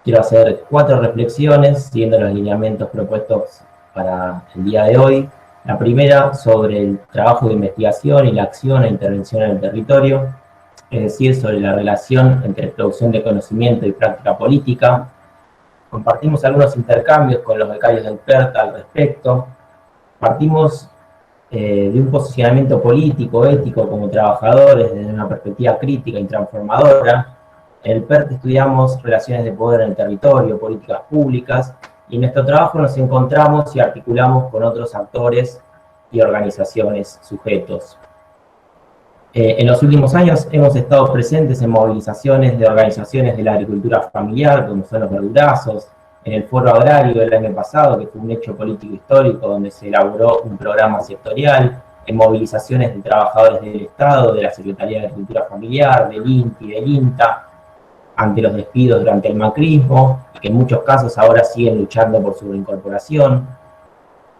Quiero hacer 4 reflexiones siguiendo los lineamientos propuestos para el día de hoy. La primera sobre el trabajo de investigación y la acción e intervención en el territorio, es decir, sobre la relación entre producción de conocimiento y práctica política. Compartimos algunos intercambios con los becarios del PERT al respecto. Partimos de un posicionamiento político, ético, como trabajadores, desde una perspectiva crítica y transformadora. En el PERT estudiamos relaciones de poder en el territorio, políticas públicas, y en nuestro trabajo nos encontramos y articulamos con otros actores y organizaciones, sujetos. En los últimos años hemos estado presentes en movilizaciones de organizaciones de la agricultura familiar, como son los verdurazos, en el Foro Agrario del año pasado, que fue un hecho político histórico donde se elaboró un programa sectorial, en movilizaciones de trabajadores del Estado, de la Secretaría de Agricultura Familiar, del INTI, del INTA, ante los despidos durante el macrismo, que en muchos casos ahora siguen luchando por su reincorporación.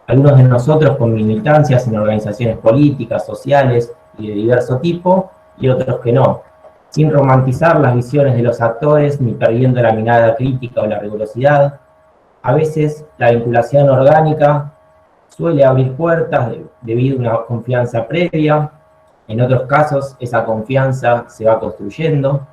Algunos de nosotros con militancias en organizaciones políticas, sociales y de diverso tipo, y otros que no, sin romantizar las visiones de los actores ni perdiendo la mirada crítica o la rigurosidad. A veces la vinculación orgánica suele abrir puertas debido a una confianza previa, en otros casos esa confianza se va construyendo.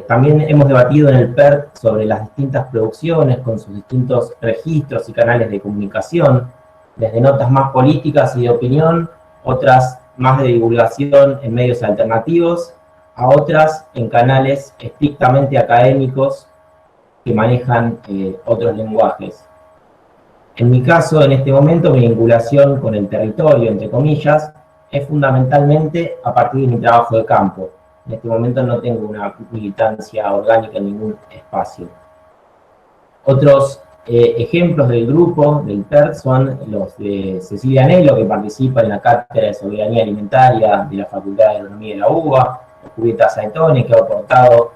También hemos debatido en el PERT sobre las distintas producciones con sus distintos registros y canales de comunicación, desde notas más políticas y de opinión, otras más de divulgación en medios alternativos, a otras en canales estrictamente académicos que manejan otros lenguajes. En mi caso, en este momento, mi vinculación con el territorio, entre comillas, es fundamentalmente a partir de mi trabajo de campo. En este momento no tengo una militancia orgánica en ningún espacio. Otros ejemplos del grupo, del PERT, son los de Cecilia Nelo, que participa en la Cátedra de Soberanía Alimentaria de la Facultad de Agronomía de la UBA, Julieta Saetoni, que ha aportado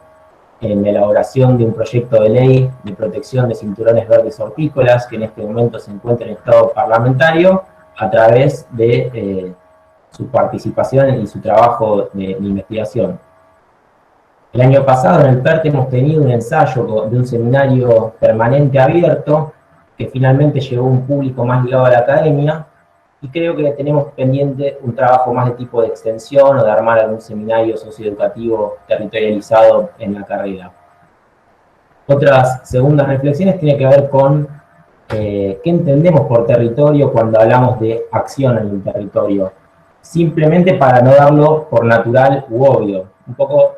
en la elaboración de un proyecto de ley de protección de cinturones verdes hortícolas, que en este momento se encuentra en estado parlamentario, a través de su participación y su trabajo de investigación. El año pasado en el PERT hemos tenido un ensayo de un seminario permanente abierto que finalmente llegó a un público más ligado a la academia, y creo que tenemos pendiente un trabajo más de tipo de extensión o de armar algún seminario socioeducativo territorializado en la carrera. Otras segundas reflexiones tienen que ver con qué entendemos por territorio cuando hablamos de acción en el territorio, simplemente para no darlo por natural u obvio. Un poco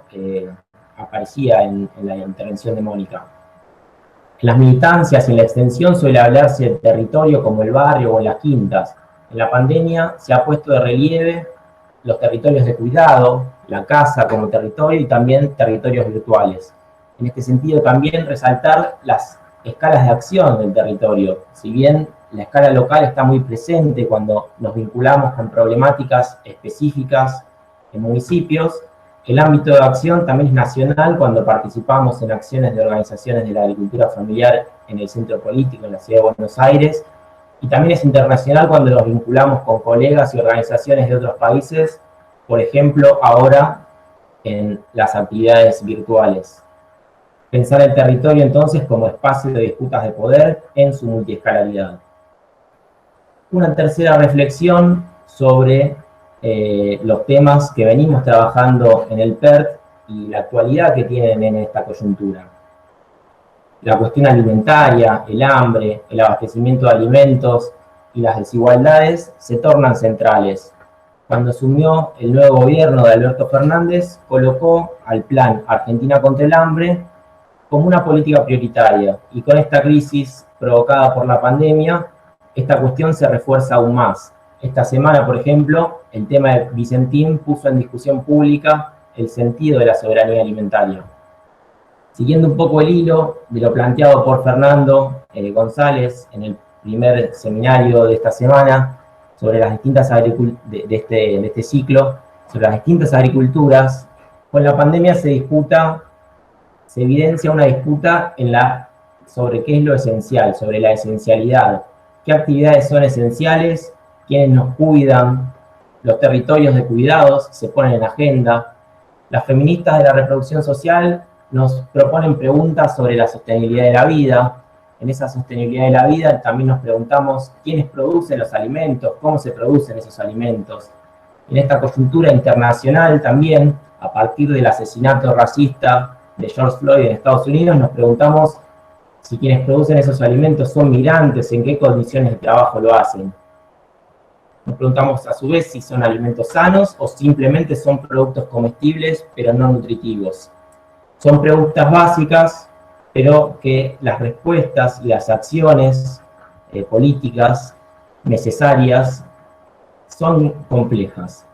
aparecía en la intervención de Mónica. En las militancias y en la extensión suele hablarse del territorio como el barrio o las quintas. En la pandemia se ha puesto de relieve los territorios de cuidado, la casa como territorio y también territorios virtuales. En este sentido también resaltar las escalas de acción del territorio. Si bien la escala local está muy presente cuando nos vinculamos con problemáticas específicas en municipios, el ámbito de acción también es nacional cuando participamos en acciones de organizaciones de la agricultura familiar en el centro político, en la ciudad de Buenos Aires, y también es internacional cuando nos vinculamos con colegas y organizaciones de otros países, por ejemplo, ahora en las actividades virtuales. Pensar el territorio entonces como espacio de disputas de poder en su multiescalaridad. Una tercera reflexión sobre los temas que venimos trabajando en el PERT y la actualidad que tienen en esta coyuntura. La cuestión alimentaria, el hambre, el abastecimiento de alimentos y las desigualdades se tornan centrales. Cuando asumió el nuevo gobierno de Alberto Fernández, colocó al plan Argentina contra el hambre como una política prioritaria, y con esta crisis provocada por la pandemia, esta cuestión se refuerza aún más. Esta semana, por ejemplo, el tema de Vicentín puso en discusión pública el sentido de la soberanía alimentaria. Siguiendo un poco el hilo de lo planteado por Fernando González en el primer seminario de esta semana sobre las distintas de este ciclo, sobre las distintas agriculturas, con la pandemia se evidencia una disputa sobre qué es lo esencial, sobre la esencialidad, qué actividades son esenciales, quiénes nos cuidan, los territorios de cuidados se ponen en agenda. Las feministas de la reproducción social nos proponen preguntas sobre la sostenibilidad de la vida. En esa sostenibilidad de la vida también nos preguntamos quiénes producen los alimentos, cómo se producen esos alimentos. En esta coyuntura internacional también, a partir del asesinato racista de George Floyd en Estados Unidos, nos preguntamos si quienes producen esos alimentos son migrantes, en qué condiciones de trabajo lo hacen. Nos preguntamos a su vez si son alimentos sanos o simplemente son productos comestibles pero no nutritivos. Son preguntas básicas, pero que las respuestas y las acciones políticas necesarias son complejas.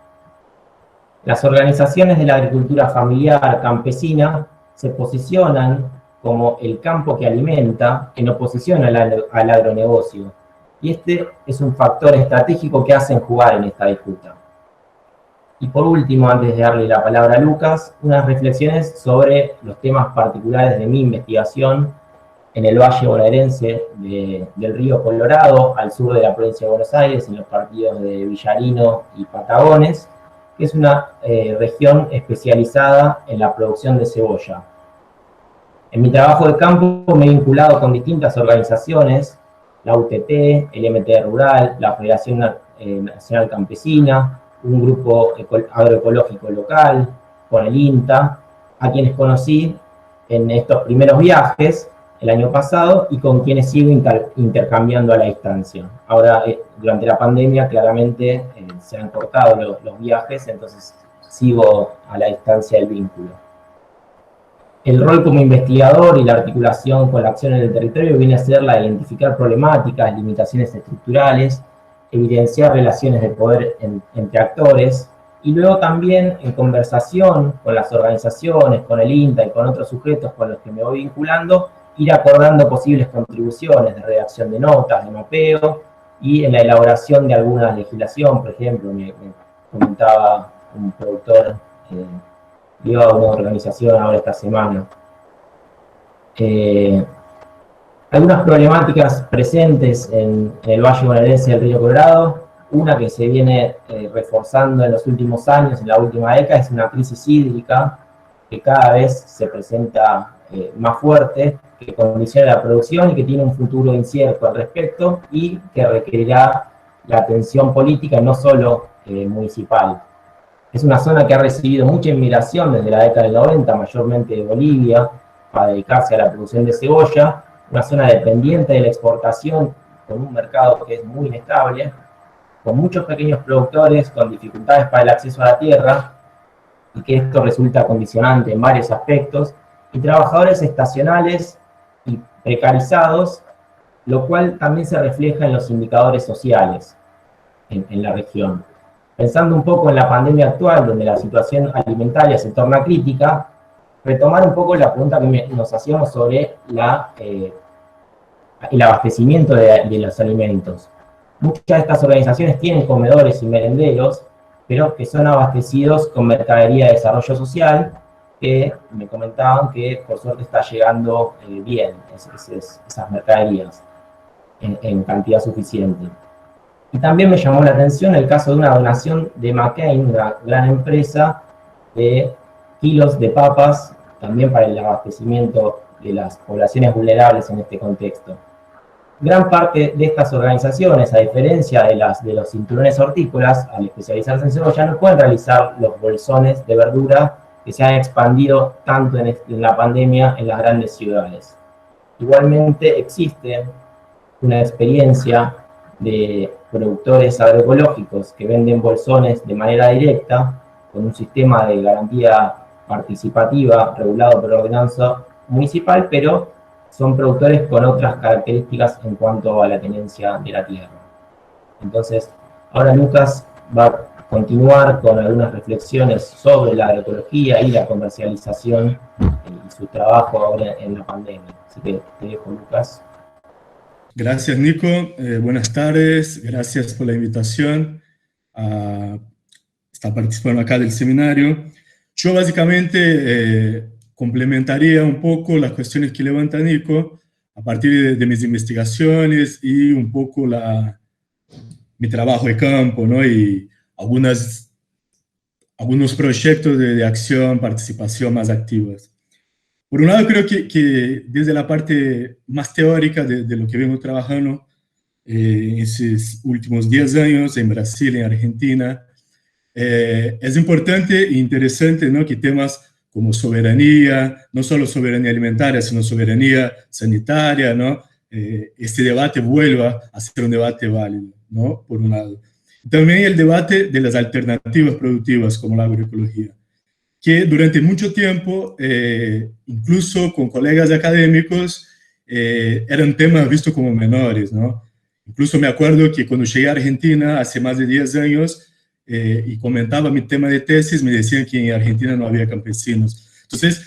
Las organizaciones de la agricultura familiar campesina se posicionan como el campo que alimenta en oposición al agronegocio. Y este es un factor estratégico que hacen jugar en esta disputa. Y por último, antes de darle la palabra a Lucas, unas reflexiones sobre los temas particulares de mi investigación en el Valle Bonaerense del río Colorado, al sur de la provincia de Buenos Aires, en los partidos de Villarino y Patagones, que es una región especializada en la producción de cebolla. En mi trabajo de campo me he vinculado con distintas organizaciones, la UTT, el MT Rural, la Federación Nacional Campesina, un grupo agroecológico local, con el INTA, a quienes conocí en estos primeros viajes el año pasado y con quienes sigo intercambiando a la distancia. Ahora, durante la pandemia, claramente se han cortado los viajes, entonces sigo a la distancia el vínculo. El rol como investigador y la articulación con la acción en el territorio viene a ser la de identificar problemáticas, limitaciones estructurales, evidenciar relaciones de poder entre actores, y luego también en conversación con las organizaciones, con el INTA y con otros sujetos con los que me voy vinculando, ir acordando posibles contribuciones de redacción de notas, de mapeo, y en la elaboración de alguna legislación. Por ejemplo, me comentaba un productor dio a una organización ahora esta semana. Algunas problemáticas presentes en el Valle Bonaerense del Río Colorado, una que se viene reforzando en los últimos años, en la última década, es una crisis hídrica que cada vez se presenta más fuerte, que condiciona la producción y que tiene un futuro incierto al respecto y que requerirá la atención política, no solo municipal. Es una zona que ha recibido mucha inmigración desde la década del 90, mayormente de Bolivia, para dedicarse a la producción de cebolla, una zona dependiente de la exportación, con un mercado que es muy inestable, con muchos pequeños productores, con dificultades para el acceso a la tierra, y que esto resulta condicionante en varios aspectos, y trabajadores estacionales y precarizados, lo cual también se refleja en los indicadores sociales en la región. Pensando un poco en la pandemia actual, donde la situación alimentaria se torna crítica, retomar un poco la pregunta que nos hacíamos sobre el abastecimiento de los alimentos. Muchas de estas organizaciones tienen comedores y merenderos, pero que son abastecidos con mercadería de desarrollo social, que me comentaban que por suerte está llegando bien esas mercaderías en cantidad suficiente. Y también me llamó la atención el caso de una donación de McCain, una gran empresa, de kilos de papas, también para el abastecimiento de las poblaciones vulnerables en este contexto. Gran parte de estas organizaciones, a diferencia de los cinturones hortícolas, al especializarse en cebolla, no pueden realizar los bolsones de verdura que se han expandido tanto en la pandemia en las grandes ciudades. Igualmente existe una experiencia de productores agroecológicos que venden bolsones de manera directa, con un sistema de garantía participativa regulado por ordenanza municipal, pero son productores con otras características en cuanto a la tenencia de la tierra. Entonces, ahora Lucas va a continuar con algunas reflexiones sobre la agroecología y la comercialización y su trabajo ahora en la pandemia. Así que te dejo, Lucas. Gracias, Nico. Buenas tardes. Gracias por la invitación a estar participando acá del seminario. Yo básicamente complementaría un poco las cuestiones que levanta Nico a partir de mis investigaciones y un poco mi trabajo de campo, ¿no? Y algunos proyectos de acción, participación más activas. Por un lado, creo que desde la parte más teórica de lo que vengo trabajando en estos últimos 10 años en Brasil, en Argentina, es importante e interesante, ¿no?, que temas como soberanía, no solo soberanía alimentaria, sino soberanía sanitaria, ¿no?, este debate vuelva a ser un debate válido, ¿no?, por un lado. También el debate de las alternativas productivas como la agroecología, que durante mucho tiempo, incluso con colegas académicos, eran temas vistos como menores, ¿no? Incluso me acuerdo que cuando llegué a Argentina hace más de 10 años y comentaba mi tema de tesis, me decían que en Argentina no había campesinos. Entonces,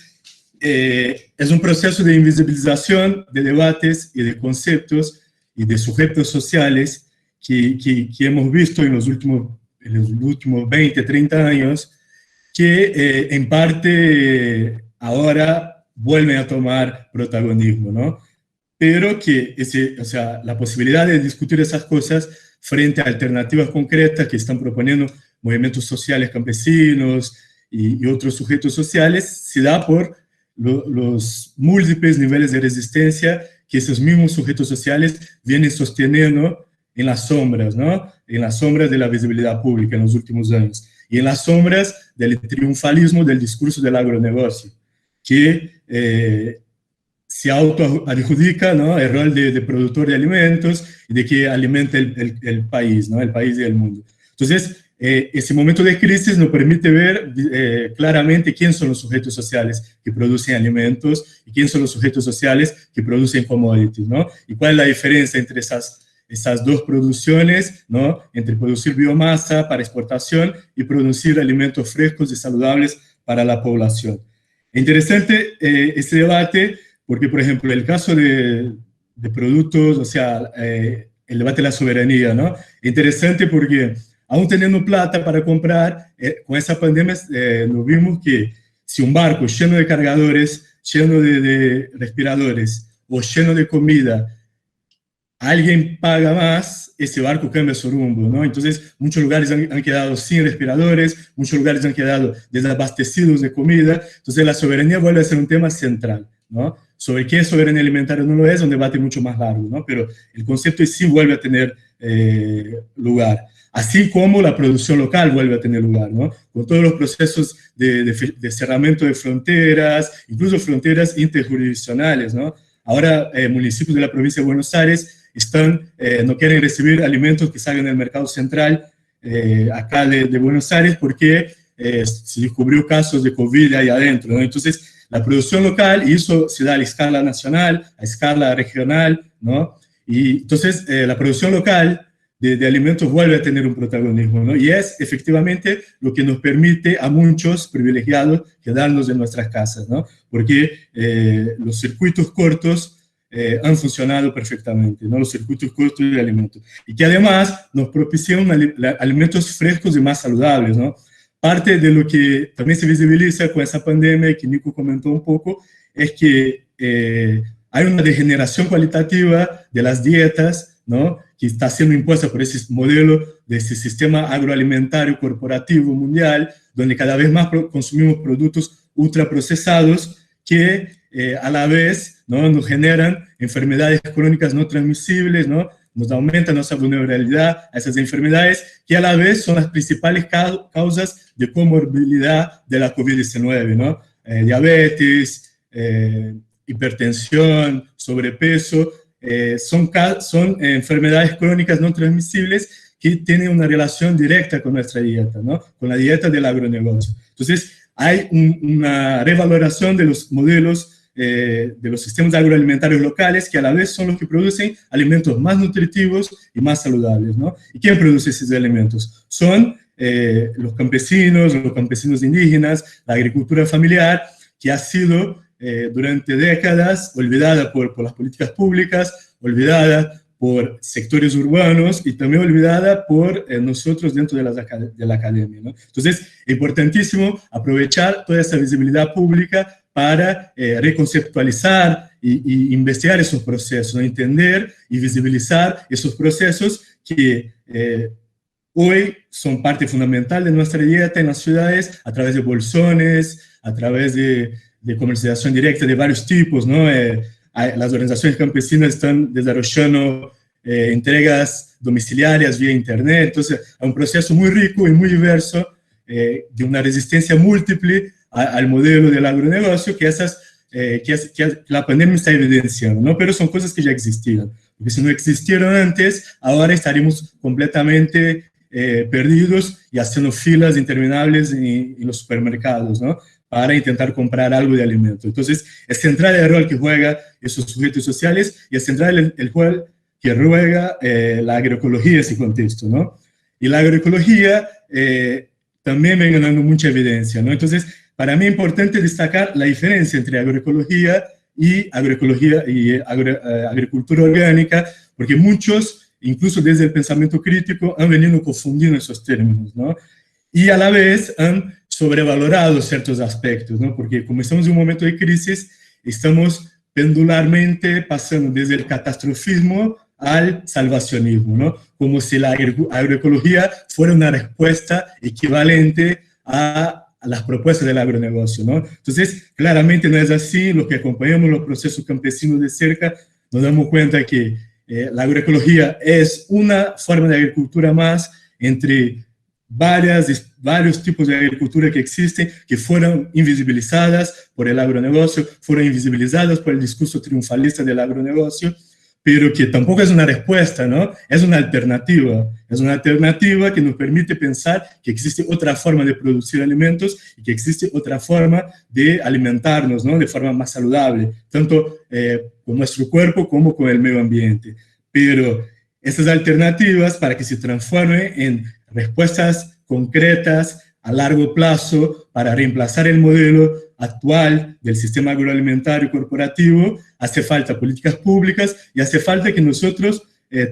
es un proceso de invisibilización de debates y de conceptos y de sujetos sociales que hemos visto en los últimos 20, 30 años, que en parte ahora vuelven a tomar protagonismo, ¿no? Pero que o sea, la posibilidad de discutir esas cosas frente a alternativas concretas que están proponiendo movimientos sociales campesinos y otros sujetos sociales se da por los múltiples niveles de resistencia que esos mismos sujetos sociales vienen sosteniendo en las sombras, ¿no? En las sombras de la visibilidad pública en los últimos años y en las sombras del triunfalismo del discurso del agronegocio, que se autoadjudica, ¿no?, el rol de productor de alimentos y de que alimenta el país, ¿no?, el país y el mundo. Entonces, ese momento de crisis nos permite ver claramente quiénes son los sujetos sociales que producen alimentos y quiénes son los sujetos sociales que producen commodities, ¿no? Y cuál es la diferencia entre esas dos producciones, ¿no?, entre producir biomasa para exportación y producir alimentos frescos y saludables para la población. Es interesante este debate porque, por ejemplo, el caso de productos, o sea, el debate de la soberanía, ¿no? Es interesante porque, aún teniendo plata para comprar, con esa pandemia nos vimos que si un barco lleno de cargadores, lleno de respiradores o lleno de comida, alguien paga más, ese barco cambia su rumbo, ¿no? Entonces, muchos lugares han quedado sin respiradores, muchos lugares han quedado desabastecidos de comida, entonces la soberanía vuelve a ser un tema central, ¿no? Sobre qué es soberanía alimentaria no lo es un debate mucho más largo, ¿no? Pero el concepto en sí vuelve a tener lugar, así como la producción local vuelve a tener lugar, ¿no? Con todos los procesos de cerramiento de fronteras, incluso fronteras interjurisdiccionales, ¿no? Ahora, municipios de la provincia de Buenos Aires no quieren recibir alimentos que salgan del mercado central acá de Buenos Aires porque se descubrió casos de COVID ahí adentro, ¿no? Entonces, la producción local, y eso se da a escala nacional, a escala regional, ¿no? Y entonces, la producción local de alimentos vuelve a tener un protagonismo, ¿no? Y es efectivamente lo que nos permite a muchos privilegiados quedarnos en nuestras casas, ¿no? Porque los circuitos cortos han funcionado perfectamente, ¿no? Los circuitos cortos de alimentos. Y que además nos propician alimentos frescos y más saludables, ¿no? Parte de lo que también se visibiliza con esa pandemia, y que Nico comentó un poco, es que hay una degeneración cualitativa de las dietas, ¿no?, que está siendo impuesta por ese modelo de ese sistema agroalimentario corporativo mundial, donde cada vez más consumimos productos ultraprocesados que a la vez, ¿no?, nos generan enfermedades crónicas no transmisibles, ¿no?, nos aumenta nuestra vulnerabilidad a esas enfermedades, que a la vez son las principales causas de comorbilidad de la COVID-19, ¿no? Diabetes, hipertensión, sobrepeso, son enfermedades crónicas no transmisibles que tienen una relación directa con nuestra dieta, ¿no?, con la dieta del agronegocio. Entonces, hay una revaloración de los modelos de los sistemas agroalimentarios locales, que a la vez son los que producen alimentos más nutritivos y más saludables, ¿no? ¿Y quién produce esos alimentos? Son los campesinos indígenas, la agricultura familiar, que ha sido durante décadas olvidada por las políticas públicas, olvidada por sectores urbanos y también olvidada por nosotros dentro de la academia, ¿no? Entonces, es importantísimo aprovechar toda esa visibilidad pública para reconceptualizar y investigar esos procesos, ¿no?, entender y visibilizar esos procesos que hoy son parte fundamental de nuestra dieta en las ciudades, a través de bolsones, a través de de comercialización directa de varios tipos, ¿no? Las organizaciones campesinas están desarrollando entregas domiciliarias vía internet, entonces es un proceso muy rico y muy diverso de una resistencia múltiple al modelo del agronegocio que la pandemia está evidenciando, ¿no? Pero son cosas que ya existían, porque si no existieron antes, ahora estaríamos completamente perdidos y haciendo filas interminables en los supermercados, ¿no? Para intentar comprar algo de alimento. Entonces, es central el rol que juegan esos sujetos sociales y es central el rol que juega la agroecología en ese contexto, ¿no? Y la agroecología también viene dando mucha evidencia, ¿no? Entonces, para mí es importante destacar la diferencia entre agroecología y agricultura orgánica, porque muchos, incluso desde el pensamiento crítico, han venido confundiendo esos términos, ¿no? Y a la vez han sobrevalorado ciertos aspectos, ¿no? Porque como estamos en un momento de crisis, estamos pendularmente pasando desde el catastrofismo al salvacionismo, ¿no? Como si la agroecología fuera una respuesta equivalente a las propuestas del agronegocio, ¿no? Entonces, claramente no es así. Los que acompañamos los procesos campesinos de cerca nos damos cuenta que la agroecología es una forma de agricultura más entre varios tipos de agricultura que existen, que fueron invisibilizadas por el agronegocio, fueron invisibilizadas por el discurso triunfalista del agronegocio, pero que tampoco es una respuesta, ¿no? Es una alternativa que nos permite pensar que existe otra forma de producir alimentos y que existe otra forma de alimentarnos, ¿no? De forma más saludable, tanto con nuestro cuerpo como con el medio ambiente. Pero estas alternativas, para que se transformen en respuestas concretas a largo plazo para reemplazar el modelo actual del sistema agroalimentario corporativo, hace falta políticas públicas y hace falta que nosotros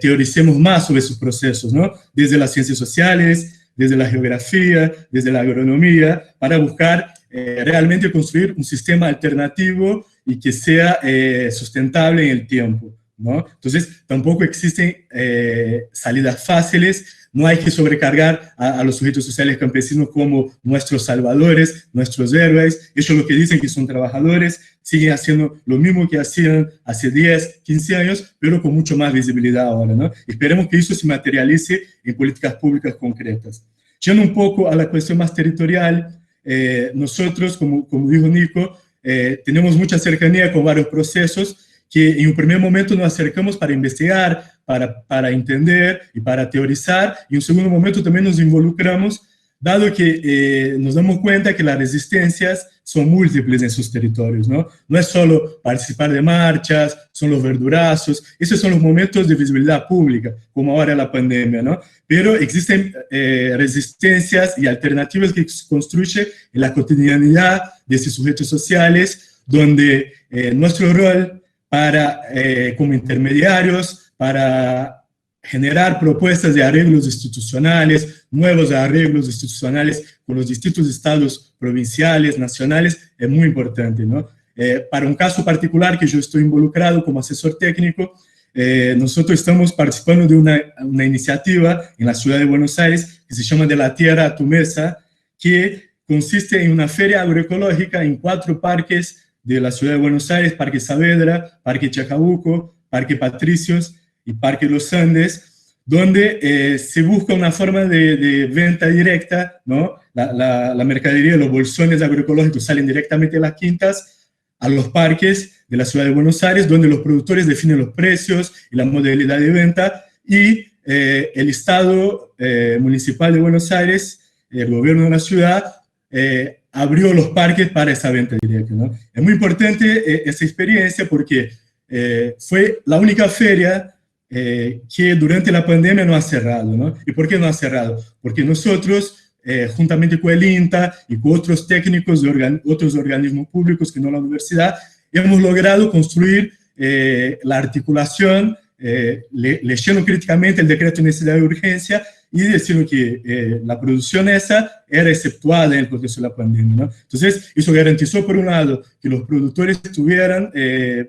teoricemos más sobre sus procesos, ¿no? Desde las ciencias sociales, desde la geografía, desde la agronomía, para buscar realmente construir un sistema alternativo y que sea sustentable en el tiempo, ¿no? Entonces, tampoco existen salidas fáciles. No hay que sobrecargar a los sujetos sociales campesinos como nuestros salvadores, nuestros héroes. Ellos lo que dicen que son trabajadores, siguen haciendo lo mismo que hacían hace 10, 15 años, pero con mucho más visibilidad ahora, ¿no? Esperemos que eso se materialice en políticas públicas concretas. Yendo un poco a la cuestión más territorial, nosotros, como dijo Nico, tenemos mucha cercanía con varios procesos que en un primer momento nos acercamos para investigar, para entender y para teorizar, y en un segundo momento también nos involucramos, dado que nos damos cuenta que las resistencias son múltiples en sus territorios, ¿no? No es solo participar de marchas, son los verdurazos, esos son los momentos de visibilidad pública, como ahora la pandemia, ¿no? Pero existen resistencias y alternativas que se construyen en la cotidianidad de estos sujetos sociales, donde nuestro rol como intermediarios, para generar propuestas de arreglos institucionales, nuevos arreglos institucionales con los distintos estados provinciales, nacionales, es muy importante, ¿no? Para un caso particular que yo estoy involucrado como asesor técnico, nosotros estamos participando de una iniciativa en la ciudad de Buenos Aires que se llama De la Tierra a tu Mesa, que consiste en una feria agroecológica en 4 parques de la ciudad de Buenos Aires: Parque Saavedra, Parque Chacabuco, Parque Patricios y Parque Los Andes, donde se busca una forma de venta directa, ¿no? La mercadería, los bolsones agroecológicos salen directamente de las quintas a los parques de la ciudad de Buenos Aires, donde los productores definen los precios y la modalidad de venta, y el Estado municipal de Buenos Aires, el gobierno de la ciudad, abrió los parques para esa venta directa, ¿no? Es muy importante esa experiencia porque fue la única feria que durante la pandemia no ha cerrado, ¿no? ¿Y por qué no ha cerrado? Porque nosotros, juntamente con el INTA y con otros técnicos de otros organismos públicos que no la universidad, hemos logrado construir la articulación, leyendo críticamente el decreto de necesidad de urgencia y diciendo que la producción esa era exceptuada en el contexto de la pandemia, ¿no? Entonces, eso garantizó, por un lado, que los productores tuvieran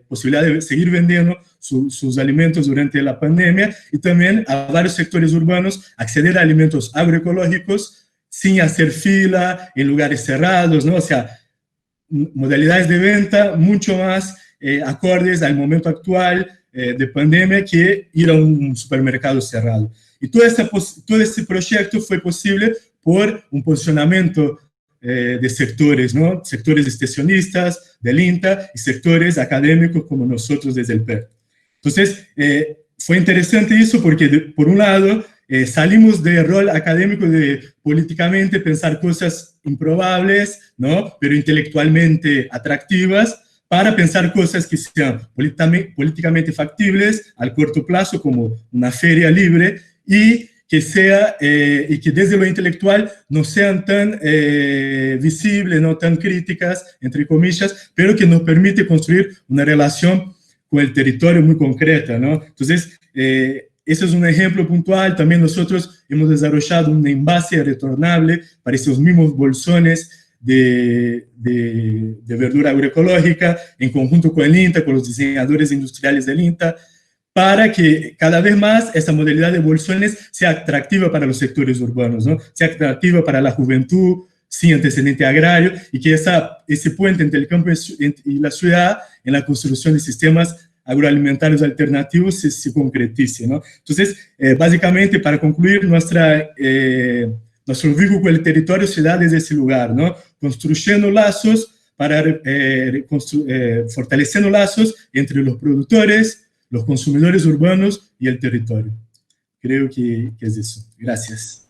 posibilidad de seguir vendiendo sus alimentos durante la pandemia, y también a varios sectores urbanos acceder a alimentos agroecológicos sin hacer fila, en lugares cerrados, ¿no? O sea, modalidades de venta mucho más acordes al momento actual de pandemia que ir a un supermercado cerrado. Y todo este proyecto fue posible por un posicionamiento de sectores, ¿no? Sectores extensionistas del INTA y sectores académicos como nosotros desde el PER. Entonces, fue interesante eso porque, por un lado, salimos del rol académico de políticamente pensar cosas improbables, ¿no? Pero intelectualmente atractivas, para pensar cosas que sean políticamente factibles al corto plazo, como una feria libre, y que desde lo intelectual no sean tan visibles, no tan críticas, entre comillas, pero que nos permite construir una relación con el territorio muy concreta, ¿no? Entonces, ese es un ejemplo puntual. También nosotros hemos desarrollado un envase retornable para esos mismos bolsones de verdura agroecológica, en conjunto con el INTA, con los diseñadores industriales del INTA, para que cada vez más esta modalidad de bolsones sea atractiva para los sectores urbanos, ¿no? Sea atractiva para la juventud sin antecedente agrario, y que ese puente entre el campo y la ciudad en la construcción de sistemas agroalimentarios alternativos se concretice, ¿no? Entonces, básicamente, para concluir, nuestro vínculo con el territorio se da desde ese lugar, ¿no? Construyendo lazos, fortaleciendo lazos entre los productores, los consumidores urbanos y el territorio. Creo que es eso. Gracias.